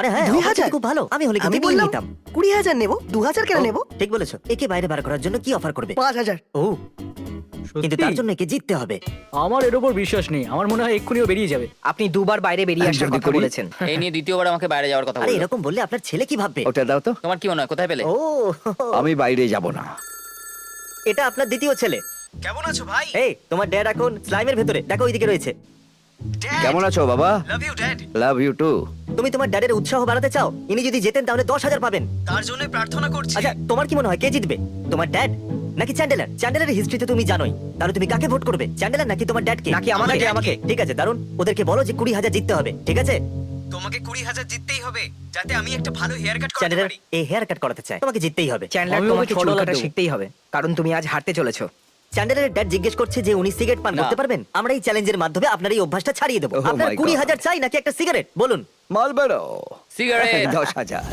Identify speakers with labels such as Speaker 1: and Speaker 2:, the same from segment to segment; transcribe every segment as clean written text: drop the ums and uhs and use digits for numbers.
Speaker 1: আরে হ্যাঁ,
Speaker 2: 2000
Speaker 1: offer খুব ভালো। আমি হলে কিন্তু
Speaker 2: আমি
Speaker 1: নিয়ে
Speaker 2: বললাম
Speaker 1: নিতাম।
Speaker 2: 20,000 নেব, 2000 কেন
Speaker 1: ও,
Speaker 2: নেব?
Speaker 1: ঠিক বলেছো। একে বাইরে বার করার জন্য কি অফার করবে?
Speaker 2: 5,000।
Speaker 1: ও, কিন্তু তার জন্য একে জিততে হবে।
Speaker 3: আমার এর উপর বিশ্বাস নেই, আমার মনে হয় এক্ষুনিও বেরিয়ে যাবে।
Speaker 4: আপনি দুবার বাইরে বেরিয়ে
Speaker 5: আমি
Speaker 4: আসার
Speaker 5: যদি
Speaker 4: কথা
Speaker 5: করি?
Speaker 4: বলেছেন।
Speaker 6: এই নিয়ে দ্বিতীয়বার আমাকে বাইরে যাওয়ার কথা
Speaker 1: আরে
Speaker 6: বললো।
Speaker 1: এরকম বললে আপনার ছেলে কি ভাববে?
Speaker 5: ওটা দাও তো।
Speaker 6: তোমার কি মনে হয় কোথায় পেলে?
Speaker 1: ও,
Speaker 5: আমি বাইরে যাব না।
Speaker 1: এটা আপনার দ্বিতীয় ছেলে।
Speaker 5: কেমন আছো ভাই?
Speaker 1: এই, তোমার ড্যাড এখন স্লাইমের ভেতরে, দেখো ওইদিকে রয়েছে।
Speaker 5: কেমন আছো বাবা? Love you dad. Love you too.
Speaker 1: তুমি তোমার ড্যাডের উৎসাহ বাড়াতে চাও? ইনি যদি জেতেন তাহলে 10,000 পাবেন।
Speaker 5: তার জন্য প্রার্থনা করছি।
Speaker 1: আচ্ছা, তোমার কি মনে হয় কে জিতবে? তোমার ড্যাড নাকি চ্যান্ডেলার? চ্যান্ডেলারের হিস্ট্রিতে তুমি জানোই। তাহলে তুমি কাকে ভোট করবে? চ্যান্ডেলার নাকি তোমার ড্যাডকে?
Speaker 4: নাকি আমাকে?
Speaker 1: আমাকে। ঠিক আছে, দারুন। ওদেরকে বলো যে 20,000 জিততে হবে, ঠিক আছে?
Speaker 5: তোমাকে 20,000 জিততেই হবে যাতে আমি একটা ভালো হেয়ার কাট
Speaker 1: চ্যান্ডেলার এই হেয়ার কাট করাতে চায়, তোমাকে জিততেই হবে।
Speaker 4: চ্যান্ডলার,
Speaker 3: আমি ওকে
Speaker 4: তোমাকে
Speaker 3: ছ
Speaker 4: চুল
Speaker 3: ডলার
Speaker 4: কাটা
Speaker 3: দেবো।
Speaker 4: শিখতেই হবে, কারণ তুমি আজ হাঁটতে চলেছো।
Speaker 1: চ্যান্ডেলারের ড্যাড জিজ্ঞেস করছে যে উনি সিগারেট পান
Speaker 6: না।
Speaker 1: করতে পারবেন। আমরা এই চ্যালেঞ্জের মাধ্যমে আপনার এই অভ্যাসটা ছাড়িয়ে দেবো।
Speaker 5: Oh
Speaker 1: আপনার
Speaker 5: my God.
Speaker 1: 20,000 চাই নাকি একটা সিগারেট? বলুন।
Speaker 5: মালবরো
Speaker 6: সিগারেট।
Speaker 5: 10,000।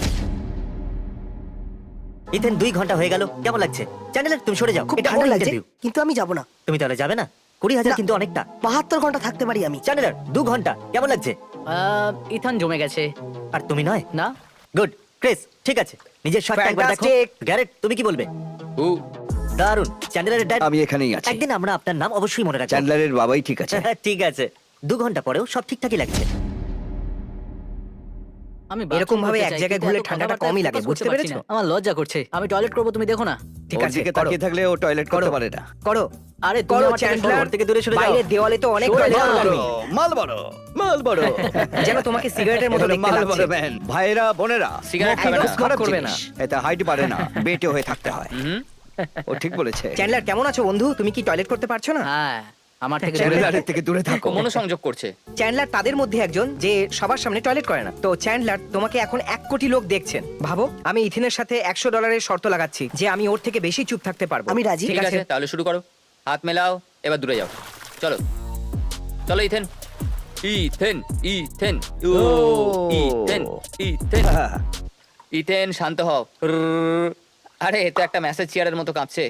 Speaker 1: ইথেন 2 ঘন্টা হয়ে গেল, কেমন লাগছে? চ্যান্ডেলার তুমি সরে যাও,
Speaker 2: খুব
Speaker 1: এটা
Speaker 2: ঠান্ডা
Speaker 1: ওর
Speaker 2: লাগছে,
Speaker 1: ইন্টারভিউ।
Speaker 2: কিন্তু আমি যাব না।
Speaker 1: তুমি তাহলে যাবে না? 20,000
Speaker 2: না।
Speaker 1: কিন্তু অনেকটা।
Speaker 2: 72 ঘন্টা থাকতে পারি আমি।
Speaker 1: চ্যান্ডেলার 2 ঘন্টা, কেমন লাগছে?
Speaker 3: ইথান জমে গেছে।
Speaker 1: আর তুমি নয়?
Speaker 3: না,
Speaker 1: গুড। ক্রিস, ঠিক আছে, নিজের শার্টটা একবার দেখো।
Speaker 4: Fantastic.
Speaker 1: গ্যারেট, তুমি কি বলবে?
Speaker 6: উ,
Speaker 1: দারুন। চ্যান্ডেলারের ড্যাড,
Speaker 5: আমি এখানেই আছি।
Speaker 1: একদিন আমরা আপনার নাম অবশ্যই মনে রাখবো।
Speaker 5: চ্যান্ডলারের বাবাই ঠিক আছে।
Speaker 1: ঠিক আছে। 2 ঘন্টা পরেও সব ঠিকঠাকই লাগছে।
Speaker 3: আমি
Speaker 4: এরকম ভাবে
Speaker 3: বাথরুম
Speaker 4: এক
Speaker 3: করতে
Speaker 4: জায়গায়
Speaker 3: চাই,
Speaker 4: ঘুরলে
Speaker 3: কিন্তু
Speaker 4: ঠান্ডাটা
Speaker 3: এত
Speaker 4: কমই
Speaker 3: কথাবার্তা
Speaker 4: লাগে,
Speaker 3: focus
Speaker 4: বুঝতে
Speaker 3: করতে পারছি
Speaker 4: পেরেছো?
Speaker 3: না। আমার লজ্জা করছে, আমি টয়লেট করবো, তুমি দেখো না।
Speaker 4: ঠিক
Speaker 5: ওর
Speaker 4: আছে,
Speaker 5: দিকে
Speaker 4: করো।
Speaker 5: তাকিয়ে থাকলে ও টয়লেট করতে পারে না।
Speaker 4: করো।
Speaker 3: আরে তুমি
Speaker 4: করো
Speaker 3: আমার থেকে সরো,
Speaker 4: চ্যান্ডলার,
Speaker 1: ওর থেকে দূরে সরে যাও।
Speaker 4: বাইরের দেওয়ালে তো অনেক
Speaker 3: সরে
Speaker 4: টয়লেট
Speaker 3: যাও।
Speaker 4: করো তুমি।
Speaker 5: মালবরো মালবরো।
Speaker 4: যেন তোমাকে সিগারেটের মতো দেখতে লাগছে।
Speaker 5: মালবরো ম্যান। ভাইরা বোনেরা,
Speaker 6: সিগারেট খাবে
Speaker 4: একদম
Speaker 6: না।
Speaker 4: খারাপ করবে
Speaker 5: জিনিস।
Speaker 4: না।
Speaker 5: এতে হাইট পারে না, বেটে হয়ে থাকতে হয়।
Speaker 6: হুম।
Speaker 5: ও ঠিক বলেছে।
Speaker 4: চ্যান্ডলার, কেমন আছো বন্ধু? তুমি কি টয়লেট করতে পারছো না?
Speaker 3: হ্যাঁ, আমার থেকে দূরে
Speaker 5: চ্যান্ডলারের থেকে দূরে থাকো।
Speaker 6: ও মনোসংযোগ করছে।
Speaker 4: চ্যান্ডলার তাদের মধ্যে একজন যে সবার সামনে টয়লেট করে না। তো চ্যান্ডলার, তোমাকে এখন 1 কোটি লোক দেখছেন। ভাবো, আমি ইথিনের সাথে $100 শর্ত লাগাচ্ছি যে আমি ওর থেকে বেশি চুপ থাকতে পারবো।
Speaker 2: আমি রাজি।
Speaker 6: ঠিক আছে, তাহলে শুরু করো। হাত মেলাও, এবার দূরে যাও। চলো চলো ইথেন। ইথেন ইথেন ও ইথেন ইথেন
Speaker 5: হ্যাঁ।
Speaker 6: ইথেন, শান্ত হও। আরে এ তো একটা মেসেজ চেয়ারের মতো কাঁপছে।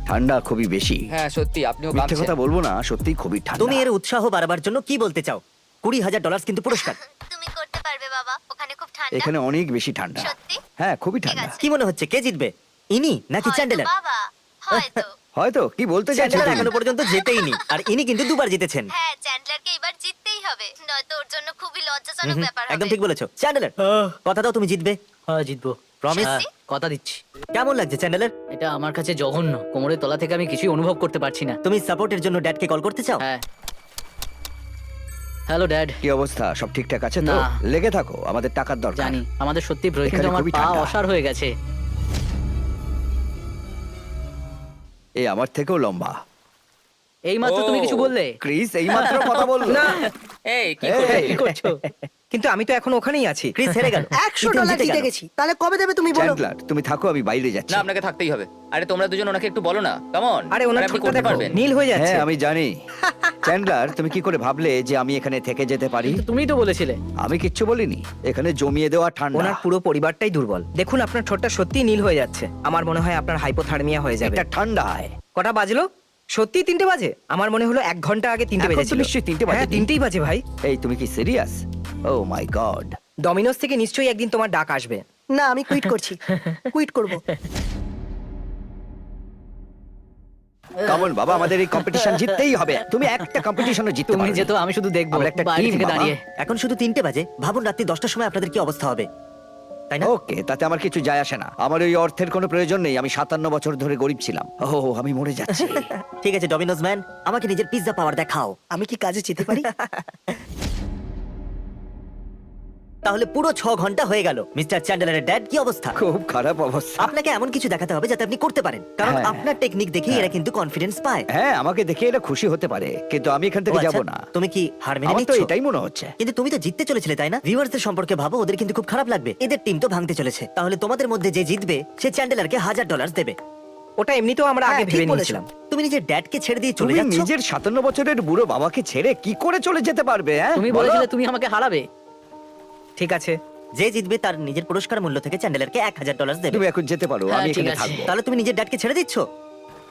Speaker 5: ঠান্ডা খুবই বেশি।
Speaker 6: হ্যাঁ সত্যি, আপনিও
Speaker 5: মিথ্যে
Speaker 6: কাঁপছেন।
Speaker 5: কথা বলবো না, সত্যি খুবই ঠান্ডা।
Speaker 1: তুমি এর উৎসাহ বাড়াবার জন্য কি বলতে চাও? $20,000 কিন্তু পুরস্কার।
Speaker 7: তুমি করতে পারবে বাবা, ওখানে খুব ঠান্ডা।
Speaker 5: এখানে অনেক বেশি ঠান্ডা।
Speaker 7: সত্যি?
Speaker 5: হ্যাঁ, খুবই ঠান্ডা।
Speaker 7: আছে।
Speaker 1: কি মনে হচ্ছে কে জিতবে? ইনি নাকি
Speaker 7: হয়তো
Speaker 1: চ্যান্ডেলার?
Speaker 7: বাবা, হয়তো।
Speaker 5: হয়তো কি বলতে চাইছো
Speaker 1: চ্যান্ডেলার
Speaker 5: তুমি?
Speaker 1: এখনো পর্যন্ত জেতেইনি, আর ইনি কিন্তু 2বার জিতেছেন।
Speaker 7: হ্যাঁ, চ্যান্ডলারকে এবার জিততেই হবে, নয়তো ওর জন্য খুবই লজ্জাজনক ব্যাপার হবে।
Speaker 1: একদম ঠিক বলেছো। চ্যান্ডেলার, কথা দাও তুমি জিতবে।
Speaker 3: হ্যাঁ, জিতবো।
Speaker 1: Promise?
Speaker 3: হ্যাঁ, কথা দিচ্ছি।
Speaker 1: কেমন লাগছে চ্যান্ডেলার?
Speaker 3: এটা আমার কাছে জঘন্য, কোমরের তলা থেকে আমি কিছুই অনুভব করতে পারছি না।
Speaker 1: তুমি সাপোর্টের জন্য ড্যাডকে কল করতে চাও?
Speaker 3: হ্যাঁ। Hello dad.
Speaker 5: কি অবস্থা? সব ঠিকঠাক আছে তো?
Speaker 3: না।
Speaker 5: লেগে থাকো, আমাদের টাকার দরকার।
Speaker 3: জানি আমাদের সত্যি প্রয়োজন,
Speaker 5: এখানে
Speaker 3: কিন্তু আমার
Speaker 5: খুবই
Speaker 3: পা
Speaker 5: ঠান্ডা।
Speaker 3: অসাড় হয়ে গেছে।
Speaker 5: এই আমার থেকেও লম্বা।
Speaker 3: এই মাত্র তুমি কিছু বললে।
Speaker 5: ক্রিস এইমাত্র কথা বললো।
Speaker 4: না,
Speaker 6: এই কি
Speaker 5: এই,
Speaker 6: করছো?
Speaker 3: কি করছো?
Speaker 4: কিন্তু আমি তো এখন ওখানেই আছি।
Speaker 1: ক্রিস হেরে গেল।
Speaker 2: $100
Speaker 1: ইথেন
Speaker 2: জিতে
Speaker 1: গেল।
Speaker 2: গেছি। তাহলে কবে দেবে তুমি বলো?
Speaker 5: চ্যান্ডলার, তুমি থাকো, আমি বাইরে যাচ্ছি।
Speaker 6: না, আপনাকে থাকতেই হবে। আরে তোমরা দুজন ওনাকে একটু বলো না, কেমন?
Speaker 4: আরে ওনার
Speaker 6: আপনি
Speaker 4: ঠোঁটটা
Speaker 6: করতে
Speaker 4: দেখো,
Speaker 6: পারবেন।
Speaker 4: নীল হয়ে যাচ্ছে।
Speaker 5: হ্যাঁ, আমি জানি। চ্যান্ডলার, তুমি কি করে ভাবলে যে আমি এখানে থেকে যেতে পারি?
Speaker 3: তুমিই তো বলেছিলে।
Speaker 5: আমি কিচ্ছু বলিনি। এখানে জমিয়ে দেওয়া ঠান্ডা।
Speaker 4: ওনার পুরো পরিবারটাই দুর্বল। দেখুন, আপনার ঠোঁটটা সত্যিই নীল হয়ে যাচ্ছে। আমার মনে হয় আপনার হাইপোথার্মিয়া হয়ে যাবে।
Speaker 5: এটা ঠান্ডায়।
Speaker 4: কটা বাজলো? সত্যি 3টে বাজে? আমার মনে হলো 1 ঘন্টা আগে 3টে
Speaker 5: এখন তো
Speaker 4: বেজেছিল।
Speaker 5: নিশ্চয়ই 3টে বাজে।
Speaker 4: হ্যাঁ, 3টেই বাজে ভাই।
Speaker 5: এই তুমি কি সিরিয়াস? ও মাই গড।
Speaker 4: ডমিনোস থেকে নিশ্চয়ই একদিন তোমার ডাক আসবে।
Speaker 2: না, আমি কুইট করছি। কুইট করব।
Speaker 5: কামন বাবা, আমাদের এই কম্পিটিশন জিততেই হবে। তুমি একটা কম্পিটিশনও জিততে
Speaker 3: তুমি
Speaker 5: পারবে।
Speaker 3: যেত, আমি শুধু দেখবো
Speaker 5: আমরা একটা
Speaker 3: বাইরে
Speaker 5: team,
Speaker 3: থেকে
Speaker 5: বাবা।
Speaker 3: দাঁড়িয়ে।
Speaker 1: এখন শুধু 3টে বাজে। ভাবুন রাত্রি 10টার সময় আপনাদের কি অবস্থা হবে, তাই না?
Speaker 5: ওকে, তাতে আমার কিছু যায় আসে না। আমার ওই অর্থের কোনো প্রয়োজন নেই। আমি 57 বছর ধরে গরিব ছিলাম। ও, আমি মরে যাচ্ছি।
Speaker 1: ঠিক আছে ডমিনোজ ম্যান, আমাকে নিজের পিৎজা পাওয়ার দেখাও।
Speaker 2: আমি কি কাজে যেতে পারি?
Speaker 1: তাহলে পুরো 6 ঘন্টা হয়ে গেল। মিস্টার চ্যান্ডেলারের ড্যাড, কি অবস্থা?
Speaker 5: খুব খারাপ অবস্থা।
Speaker 1: আপনাকে এমন কিছু দেখাতে হবে যাতে আপনি করতে পারেন, কারণ
Speaker 5: হ্যাঁ।
Speaker 1: আপনার টেকনিক দেখে এরা কিন্তু কনফিডেন্স পায়।
Speaker 5: হ্যাঁ, আমাকে দেখে এটা খুশি হতে পারে, কিন্তু আমি এখান
Speaker 1: ও
Speaker 5: থেকে
Speaker 1: আচ্ছা,
Speaker 5: যাব না।
Speaker 1: তুমি কি হার মেনে
Speaker 5: আমার তো
Speaker 1: নিচ্ছ?
Speaker 5: এটাই মনে হচ্ছে।
Speaker 1: কিন্তু তুমি তো জিততে চলেছিলে, তাই না? ভিউয়ার্সদের সম্পর্কে ভাবো, ওদের কিন্তু খুব খারাপ লাগবে। এদের টিম তো ভাঙতে চলেছে। তাহলে তোমাদের মধ্যে যে জিতবে সে চ্যান্ডেলারকে $1000 দেবে।
Speaker 4: ওটা এমনিতেও আমরা আগে
Speaker 1: হ্যাঁ, ঠিক
Speaker 4: ভেবে
Speaker 1: বলেছো।
Speaker 4: নিয়েছিলাম।
Speaker 1: তুমি নিজের ড্যাডকে ছেড়ে দিয়ে চলে
Speaker 5: তুমি
Speaker 1: যাচ্ছ।
Speaker 5: নিজের 57 বছরের বুড়ো বাবাকে ছেড়ে কি করে চলে যেতে পারবে? হ্যাঁ,
Speaker 3: তুমি
Speaker 5: বলো?
Speaker 3: বলেছিলে তুমি আমাকে হারাবে।
Speaker 4: ঠিক আছে,
Speaker 1: যে জিতবে তার নিজের পুরস্কার মূল্য থেকে চ্যান্ডেলারকে $1000 দেবে।
Speaker 5: তুমি এখন যেতে পারো,
Speaker 3: হ্যাঁ,
Speaker 5: আমি
Speaker 3: ঠিক
Speaker 5: এখানে
Speaker 3: আছে।
Speaker 5: থাকবো।
Speaker 1: তাহলে তুমি নিজের ড্যাডকে ছেড়ে দিচ্ছ?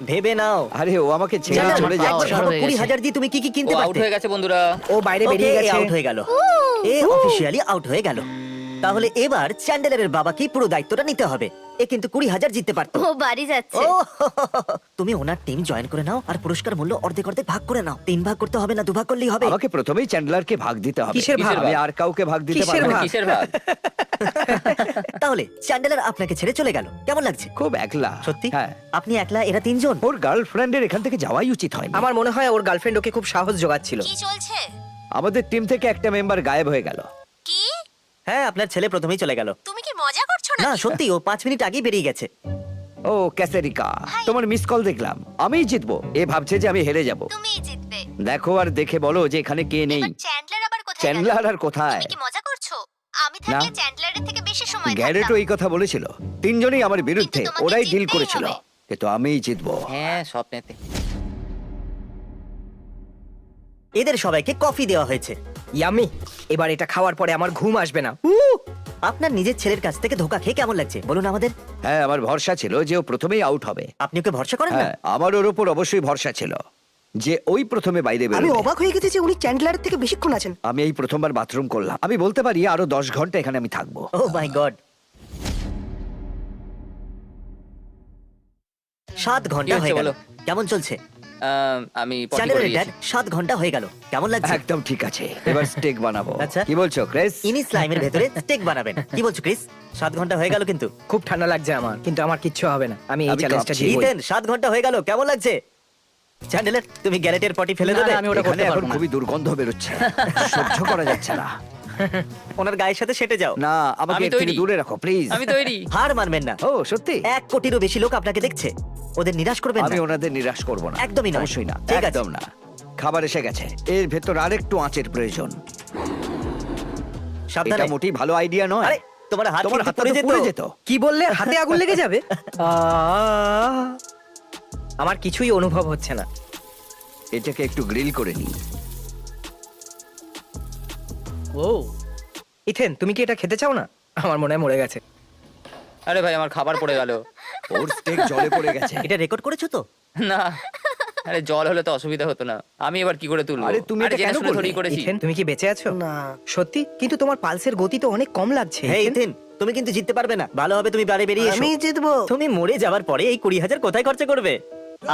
Speaker 1: ভেবে নাও।
Speaker 5: আরে ও আমাকে ছেড়ে
Speaker 1: চ্যান্ডেলার,
Speaker 5: চলে
Speaker 1: একবার
Speaker 5: যাচ্ছে।
Speaker 1: ভাবো,
Speaker 3: হয়ে গেছে।
Speaker 1: 20,000 দিয়ে তুমি কি কি
Speaker 6: ও
Speaker 1: কিনতে
Speaker 6: আউট
Speaker 1: পারতে?
Speaker 6: হয়ে গেছে বন্ধুরা।
Speaker 4: ও বাইরে বেরিয়ে গেছে।
Speaker 1: আউট হয়ে গেল। এ অফিসিয়ালি আউট হয়ে গেল। তাহলে এবার চ্যান্ডেলারের বাবাকেই পুরো দায়িত্বটা নিতে হবে। এ কিন্তু 20,000 জিততে পারতো।
Speaker 7: ও বাড়ি যাচ্ছে।
Speaker 1: ও, তুমি ওনার টিম জয়েন করে নাও আর পুরস্কার মূল্য অর্ধেক অর্ধেক ভাগ করে নাও। 3 ভাগ করতে হবে না, 2 ভাগ করলেই হবে।
Speaker 5: আমাকে প্রথমেই চ্যান্ডলারকে ভাগ দিতে হবে।
Speaker 4: কিসের ভাগ?
Speaker 5: আমি আর কাউকে ভাগ দিতে
Speaker 4: কিসের
Speaker 5: পারবো না।
Speaker 4: ভাগ?
Speaker 6: কিসের ভাগ?
Speaker 1: তাহলে চ্যান্ডেলার আপনাকে ছেড়ে চলে গেল, কেমন লাগছে?
Speaker 5: খুব একলা।
Speaker 1: সত্যি?
Speaker 5: হ্যাঁ।
Speaker 1: আপনি একলা, এরা 3 জন।
Speaker 5: ওর গার্লফ্রেন্ডের এখান থেকে যাওয়াই উচিত হয়নি।
Speaker 4: আমার মনে হয় ওর গার্লফ্রেন্ড ওকে খুব সাহস জোগাচ্ছিল।
Speaker 7: কি চলছে?
Speaker 5: আমাদের টিম থেকে একটা মেম্বার গায়েব হয়ে গেল।
Speaker 7: কি?
Speaker 1: হ্যাঁ, আপনার ছেলে প্রথমেই চলে গেল।
Speaker 7: তুমি কি মজা করছো
Speaker 1: না
Speaker 7: না?
Speaker 1: সত্যি, ও 5 মিনিট আগেই বেরিয়ে গেছে।
Speaker 5: ও ক্যাসেরিকা, তোমার মিস কল দেখলাম। আমিই জিতবো। এ ভাবছে যে আমি হেরে যাব।
Speaker 7: তুমিই জিতবে।
Speaker 5: দেখো আর দেখে বলো যে এখানে কে নেই।
Speaker 7: এবার চ্যান্ডলার আবার কোথায় গেল?
Speaker 5: চ্যান্ডলার আর কোথায়?
Speaker 7: তুমি কি মজা করছো? আমি থাকলে
Speaker 5: না।
Speaker 7: চ্যান্ডলারের থেকে বেশি সময়
Speaker 5: গ্যারেটও
Speaker 7: থাকতাম।
Speaker 5: এই কথা বলেছিল। 3 জনই আমার বিরুদ্ধে,
Speaker 7: কিন্তু তোমাকে
Speaker 5: ওরাই ডিল
Speaker 7: জিততেই
Speaker 5: করেছিল।
Speaker 7: হবে।
Speaker 5: কিন্তু আমিই জিতবো।
Speaker 6: হ্যাঁ, স্বপ্নেতে।
Speaker 1: এদের সবাইকে কফি দেওয়া হয়েছে।
Speaker 4: ইয়ামি। এবার এটা খাওয়ার পরে আমার ঘুম আসবে না।
Speaker 1: আপনার নিজের ছেলের কাছ থেকে ধোকা খেয়ে কেমন লাগছে বলুন আমাদের?
Speaker 5: হ্যাঁ, আমার ভরসা ছিল যে ও প্রথমেই আউট হবে।
Speaker 1: আপনি ওকে ভরসা করেন না?
Speaker 5: হ্যাঁ, আমার ওর উপর অবশ্যই ভরসা ছিল যে ওই প্রথমে বাইরে
Speaker 2: আমি
Speaker 5: বেরোবে।
Speaker 2: অবাক হয়ে গেছি যে উনি চ্যান্ডলারের থেকে বেশিক্ষণ আছেন।
Speaker 5: আমি এই প্রথমবার বাথরুম করলাম। আমি বলতে পারি আরো 10 ঘন্টা এখানে আমি থাকবো।
Speaker 1: ও মাই গড। 7 ঘন্টা
Speaker 6: কি
Speaker 1: হয়ে
Speaker 6: হচ্ছে
Speaker 1: গেল।
Speaker 6: বলো?
Speaker 1: কেমন চলছে?
Speaker 6: আমি পটি করে
Speaker 1: চ্যান্ডেলারের
Speaker 6: দিয়েছি।
Speaker 1: ড্যাড 7 ঘন্টা হয়ে গেল, কেমন লাগছে?
Speaker 5: একদম ঠিক আছে। এবার স্টেক বানাবো।
Speaker 1: আচ্ছা।
Speaker 5: কি বলছো ক্রেস?
Speaker 1: ইনি স্লাইমের ভেতরে স্টেক বানাবেন। কি বলছো ক্রিস? 7 ঘন্টা হয়ে গেল কিন্তু।
Speaker 4: খুব ঠান্ডা লাগছে আমার, কিন্তু আমার কিচ্ছু হবে না। আমি এই
Speaker 5: আমি
Speaker 4: চ্যালেঞ্জটা
Speaker 5: কাঁপছি।
Speaker 4: জিতবই।
Speaker 1: ইথেন 7 ঘন্টা হয়ে গেল, কেমন লাগছে? চ্যান্ডেলার, তুমি গ্যারেটের পটি ফেলে
Speaker 3: না,
Speaker 1: দেবে?
Speaker 3: না, আমি ওটা
Speaker 5: এখানে
Speaker 3: করতে
Speaker 5: এখন
Speaker 3: পারবো না।
Speaker 5: খুবই দুর্গন্ধ বেরোচ্ছে। সহ্য করা যাচ্ছে না।
Speaker 1: ওনার গায়ের সাথে সেটে যাও।
Speaker 5: না, আমাকে
Speaker 6: আমি
Speaker 5: এর থেকে
Speaker 6: তৈরি।
Speaker 5: দূরে রাখো প্লিজ।
Speaker 6: আমি তৈরি।
Speaker 1: হার মানবেন না।
Speaker 5: ও সত্যি?
Speaker 1: 1 কোটিরও বেশি লোক আপনাকে দেখছে, ওদের নিরাশ করবেন
Speaker 5: আমি
Speaker 1: না।
Speaker 5: ওনাদের নিরাশ করব না।
Speaker 1: একদমই নয়।
Speaker 5: অবশ্যই না।
Speaker 1: ঠিক আছে।
Speaker 5: একদম না। খাবার এসে গেছে। এর ভেতর আরেকটু আঁচের প্রয়োজন।
Speaker 1: সাবধানে।
Speaker 5: এটা মোটেই ভালো আইডিয়া নয়।
Speaker 1: আরে তোমার হাত
Speaker 5: তোমার
Speaker 1: কিন্তু
Speaker 5: হাতটা তো পুড়ে যেত।
Speaker 4: কি বললে? হাতে আগুন লেগে যাবে? আমার কিছুই অনুভব হচ্ছে না।
Speaker 5: এটাকে একটু গ্রিল করে নিই।
Speaker 4: ও ইথেন, তুমি কি এটা খেতে চাও না? আমার মনে হয় মরে গেছে।
Speaker 6: আরে ভাই, আমার খাবার পড়ে গেল।
Speaker 5: ওর স্টেক জলে পড়ে গেছে।
Speaker 1: এটা রেকর্ড করেছো তো?
Speaker 6: না, আরে জল হলে তো অসুবিধা হতো না। আমি এবার কি করে তুলবো?
Speaker 5: আরে তুমি এটা
Speaker 6: জেনে
Speaker 5: কেন
Speaker 6: শুনে
Speaker 5: করলে?
Speaker 6: থোড়ি করেছি।
Speaker 4: ইথেন, তুমি কি বেঁচে আছো?
Speaker 2: না।
Speaker 4: সত্যি? কিন্তু তোমার পালসের গতি তো অনেক কম লাগছে।
Speaker 1: হে
Speaker 4: ইথেন।
Speaker 1: ইথেন, তুমি কিন্তু জিততে পারবে না। ভালো হবে তুমি বাড়ি বেরিয়ে এসো।
Speaker 2: আমি জিতবো।
Speaker 1: তুমি মরে যাওয়ার পরে এই 20,000 কোথায় খরচা করবে?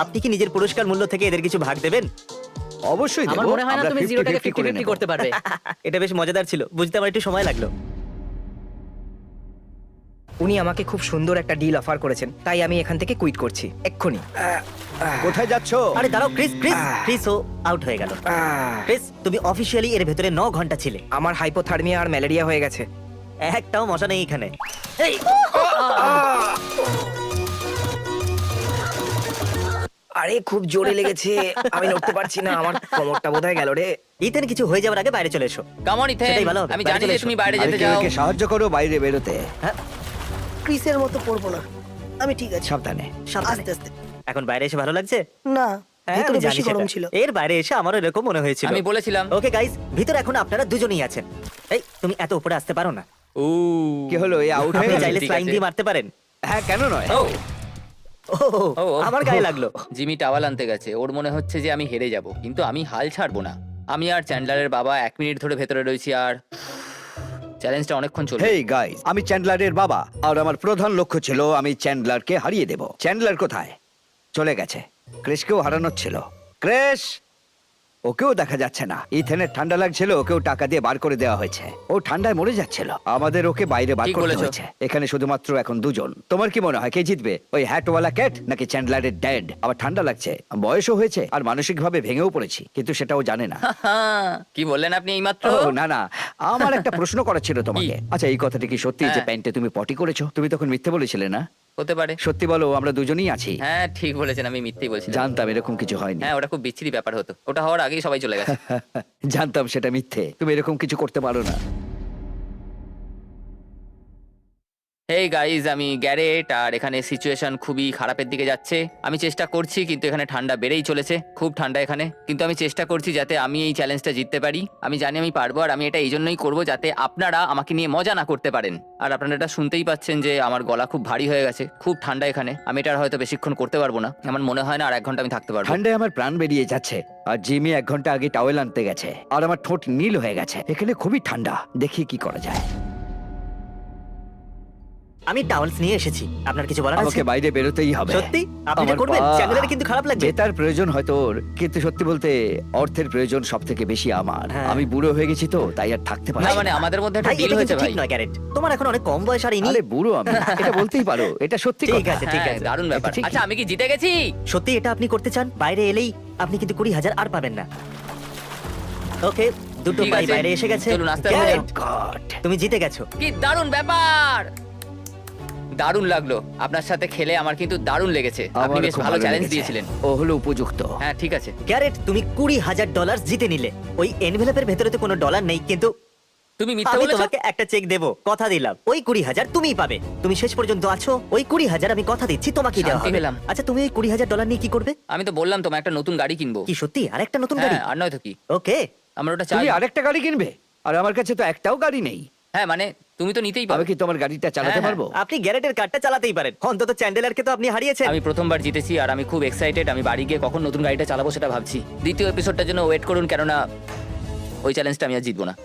Speaker 1: আপনি কি নিজের পুরস্কার মূল্য থেকে এদের কিছু ভাগ দেবেন?
Speaker 5: অবশ্যই
Speaker 3: আমার
Speaker 5: দেবো।
Speaker 3: মনে হয় না
Speaker 5: আমরা
Speaker 3: তুমি 0টাকে
Speaker 5: 50-50 করে
Speaker 3: 50-50
Speaker 5: নেবো।
Speaker 3: করতে পারবে।
Speaker 1: এটা বেশ মজাদার ছিল, বুঝতে আমার একটু সময় লাগলো।
Speaker 4: উনি আমাকে খুব সুন্দর একটা ডিল অফার করেছেন, তাই আমি এখান থেকে কুইট করছি এক্ষুনি।
Speaker 5: কোথায় যাচ্ছো?
Speaker 1: আরে দাঁড়াও ক্রিস, ক্রিস ও আউট হয়ে গেল। ক্রিস, তুমি অফিশিয়ালি এর ভেতরে 9 ঘন্টা ছিলে।
Speaker 4: আমার হাইপোথার্মিয়া আর ম্যালেরিয়া হয়ে গেছে।
Speaker 1: একটাও মশা নেই এখানে। এই,
Speaker 4: আরে খুব জোরে লেগেছে, আমি নড়তে পারছি না। আমার কোমরটা বোধহয় গেল রে।
Speaker 1: ইথেন, কিছু হয়ে যাওয়ার আগে বাইরে চলে এসো।
Speaker 6: কামন ইথেন,
Speaker 1: সেটাই ভালো হবে।
Speaker 6: আমি
Speaker 1: বাইরে
Speaker 6: জানি
Speaker 1: চলে
Speaker 6: যে
Speaker 1: এসো।
Speaker 6: তুমি বাইরে
Speaker 5: আরে
Speaker 6: যেতে
Speaker 5: কেউ
Speaker 6: চাও।
Speaker 5: একে সাহায্য করো বাইরে বেরোতে।
Speaker 1: হ্যাঁ,
Speaker 2: ক্রিসের মতো পড়বো না। আমি ঠিক আছে।
Speaker 5: সাবধানে।
Speaker 1: সাবধানে।
Speaker 2: আস্তে আস্তে।
Speaker 1: এখন বাইরে এসে ভালো লাগছে?
Speaker 2: না,
Speaker 1: হ্যাঁ,
Speaker 2: ভেতরে
Speaker 1: আমি জানি
Speaker 2: বেশি গরম
Speaker 1: সেটা।
Speaker 2: ছিল।
Speaker 1: এর বাইরে এসে আমারও এরকম মনে হয়েছিল।
Speaker 6: আমি বলেছিলাম।
Speaker 1: ওকে গাইস, ভিতরে এখন আপনারা দুজনেই আছেন। এই, তুমি এত উপরে আসতে পারো না।
Speaker 6: ও
Speaker 5: কি হলো? এই আউট হয়ে
Speaker 1: আপনি
Speaker 5: গেল?
Speaker 1: চাইলে
Speaker 6: ঠিক
Speaker 1: স্লাইম
Speaker 6: আছে।
Speaker 1: দিয়ে মারতে পারেন।
Speaker 5: হ্যাঁ, কেন নয়?
Speaker 6: ও
Speaker 1: ও,
Speaker 6: ও, ও।
Speaker 1: আমার গায়ে লাগলো।
Speaker 6: জিমি টাওয়াল আনতে গেছে। ওর মনে হচ্ছে যে আমি হেরে যাব, কিন্তু আমি হাল ছাড়বো না। আমি আর চ্যান্ডলারের বাবা 1 মিনিট ধরে ভেতরে রয়েছি, আর চ্যালেঞ্জটা অনেকক্ষণ চলবে।
Speaker 5: হেই গাইস, আমি চ্যান্ডলারের বাবা আর আমার প্রধান লক্ষ্য ছিল আমি চ্যান্ডলারকে হারিয়ে দেব। চ্যান্ডলার কোথায়? চলে গেছে। ক্রেশকেও হারানোর ছিল। ক্রেশ, ওকেও দেখা যাচ্ছে না। ইথেনের ঠান্ডা লাগছিল, ওকেও টাকা দিয়ে বার করে দেওয়া হয়েছে। ও ঠান্ডায় মরে যাচ্ছিল। আমাদের ওকে বাইরে বার
Speaker 6: ঠিক
Speaker 5: করতে
Speaker 6: বলেছো।
Speaker 5: হয়েছে। এখানে শুধুমাত্র এখন 2 জন। তোমার কি মনে হয় কে জিতবে? ওই হ্যাটওয়ালা ক্যাট নাকি চ্যান্ডলারের ড্যাড? আবার ঠান্ডা লাগছে, বয়সও হয়েছে, আর মানসিকভাবে ভেঙেও পড়েছি, কিন্তু সেটাও জানে না।
Speaker 6: কি বললেন আপনি এইমাত্র?
Speaker 5: ও না না, আমার একটা প্রশ্ন করার ছিল তোমাকে। আচ্ছা, এই কথাটা কি সত্যি যে
Speaker 6: হ্যাঁ।
Speaker 5: প্যান্টে তুমি পটি করেছো? তুমি তখন মিথ্যে বলেছিলে না?
Speaker 6: হতে পারে।
Speaker 5: সত্যি বলো, আমরা দুজনেই আছি।
Speaker 6: হ্যাঁ, ঠিক বলেছেন, আমি মিথ্যেই বলছি।
Speaker 5: জানতাম এরকম কিছু হয়নি।
Speaker 6: হ্যাঁ, ওটা খুব বিচ্ছিরি ব্যাপার হতো। ওটা হওয়ার আগেই সবাই চলে গেছে।
Speaker 5: জানতাম সেটা মিথ্যে। তুমি এরকম কিছু করতে পারো না।
Speaker 6: হেই গাইজ, আমি গ্যারেট, আর এখানে সিচুয়েশন খুবই খারাপের দিকে যাচ্ছে। আমি চেষ্টা করছি, কিন্তু এখানে ঠান্ডা বেড়েই চলেছে, খুব ঠান্ডা এখানে। কিন্তু আমি চেষ্টা করছি যাতে আমি এই চ্যালেঞ্জটা জিততে পারি। আমি জানি আমি পারবো, আর আমি এটা এই জন্যই করবো যাতে আপনারা আমাকে নিয়ে মজা না করতে পারেন। আর আপনারা এটা শুনতেই পাচ্ছেন যে আমার গলা খুব ভারী হয়ে গেছে, খুব ঠান্ডা এখানে। আমি এটা আর হয়তো বেশিক্ষণ করতে পারবো না, আমার মনে হয় না আর 1 ঘন্টা আমি থাকতে পারবো।
Speaker 5: ঠান্ডায় আমার প্রাণ বেরিয়ে যাচ্ছে। আর জিমি 1 ঘন্টা আগে টাওয়েল আনতে গেছে, আর আমার ঠোঁট নীল হয়ে গেছে। এখানে খুবই ঠান্ডা, দেখি কি করা যায়।
Speaker 1: আমি টাওয়েলস নিয়ে এসেছি, আপনার কিছু বলার আছে?
Speaker 5: আমাকে বাইরে বেরোতেই হবে।
Speaker 1: সত্যি আপনি এটা
Speaker 5: আমার
Speaker 1: করবেন?
Speaker 5: পা-
Speaker 1: চ্যানেলের কিন্তু খারাপ লাগবে।
Speaker 5: জেতার প্রয়োজন হয়তো ওর, কিন্তু সত্যি বলতে অর্থের প্রয়োজন সব থেকে বেশি আমার।
Speaker 1: হ্যাঁ।
Speaker 5: আমি বুড়ো হয়ে গেছি তো, তাই আর থাকতে পারি
Speaker 6: না
Speaker 5: না।
Speaker 6: মানে আমাদের মধ্যে একটা
Speaker 1: ভাই
Speaker 6: ডিল
Speaker 1: এটা
Speaker 6: হয়েছে
Speaker 1: কিন্তু
Speaker 6: ভাই।
Speaker 1: ঠিক নয় গ্যারেট, তোমার এখন অনেক কম বয়স আর ইনি
Speaker 5: আরে বুড়ো আমি, এটা বলতেই পারো, এটা সত্যি
Speaker 1: ঠিক
Speaker 5: কথা।
Speaker 1: আছে, ঠিক
Speaker 6: হ্যাঁ,
Speaker 1: আছে।
Speaker 6: দারুণ ব্যাপার।
Speaker 5: এটা ঠিকই।
Speaker 6: আচ্ছা, আমি কি জিতে গেছি?
Speaker 1: সত্যি এটা আপনি করতে চান? বাইরে এলেই আপনি কিন্তু 20,000 আর পাবেন না। ওকে, দুটো
Speaker 6: ঠিক
Speaker 1: পাই
Speaker 6: আছে,
Speaker 1: বাইরে এসে গেছে।
Speaker 6: চলুন, আস্তে আস্তে।
Speaker 1: গ্যারেট,
Speaker 5: God!
Speaker 1: তুমি জিতে গেছো।
Speaker 6: কি দারুণ ব্যাপার! দারুণ লাগলো আপনার সাথে খেলে, আমার কিন্তু দারুণ লেগেছে। আপনি
Speaker 5: আমারও
Speaker 6: বেশ
Speaker 5: খুব
Speaker 6: ভালো চ্যালেঞ্জ
Speaker 5: লেগেছে।
Speaker 6: দিয়েছিলেন।
Speaker 5: ও হলো উপযুক্ত।
Speaker 6: হ্যাঁ, ঠিক আছে।
Speaker 1: গ্যারেট, তুমি $20,000 জিতে নিলে। ওই এনভেলপের ভেতরে তো কোনো ডলার নেই, কিন্তু
Speaker 6: তুমি মিথ্যা
Speaker 1: আমি
Speaker 6: বলেছো?
Speaker 1: তোমাকে একটা চেক দেবো, কথা দিলাম। ওই 20,000 তুমিই পাবে। তুমি শেষ পর্যন্ত আছো। ওই 20,000 আমি কথা দিচ্ছি তোমাকেই দেওয়া
Speaker 6: শান্তি
Speaker 1: হবে।
Speaker 6: পেলাম।
Speaker 1: আচ্ছা, তুমি ওই $20,000 নিয়ে কি করবে?
Speaker 6: আমি তো বললাম তোমার একটা নতুন গাড়ি কিনবো।
Speaker 1: কি সত্যি আরেকটা নতুন গাড়ি?
Speaker 6: হ্যাঁ, আর নয় তো কি।
Speaker 1: ওকে,
Speaker 6: আমার ওটা
Speaker 5: তুমি
Speaker 6: চাই।
Speaker 5: আরেকটা গাড়ি কিনবে? আর আমার কাছে তো একটাও গাড়ি নেই।
Speaker 6: হ্যাঁ মানে তুমি তো নিতেই
Speaker 5: আমি
Speaker 6: পারো।
Speaker 5: কি তোমার গাড়িটা চালাতে
Speaker 6: হ্যাঁ,
Speaker 5: পারবো?
Speaker 1: আপনি গ্যারেটের কারটা চালাতেই পারেন। অন্তত চ্যান্ডেলারকে তো আপনি হারিয়েছেন।
Speaker 6: আমি প্রথমবার জিতেছি, আর আমি খুব এক্সাইটেড। আমি বাড়ি গিয়ে কখন নতুন গাড়িটা চালাবো সেটা ভাবছি। দ্বিতীয় এপিসোডটার জন্য ওয়েট করুন, কেননা ওই চ্যালেঞ্জটা আমি আর জিতবো না।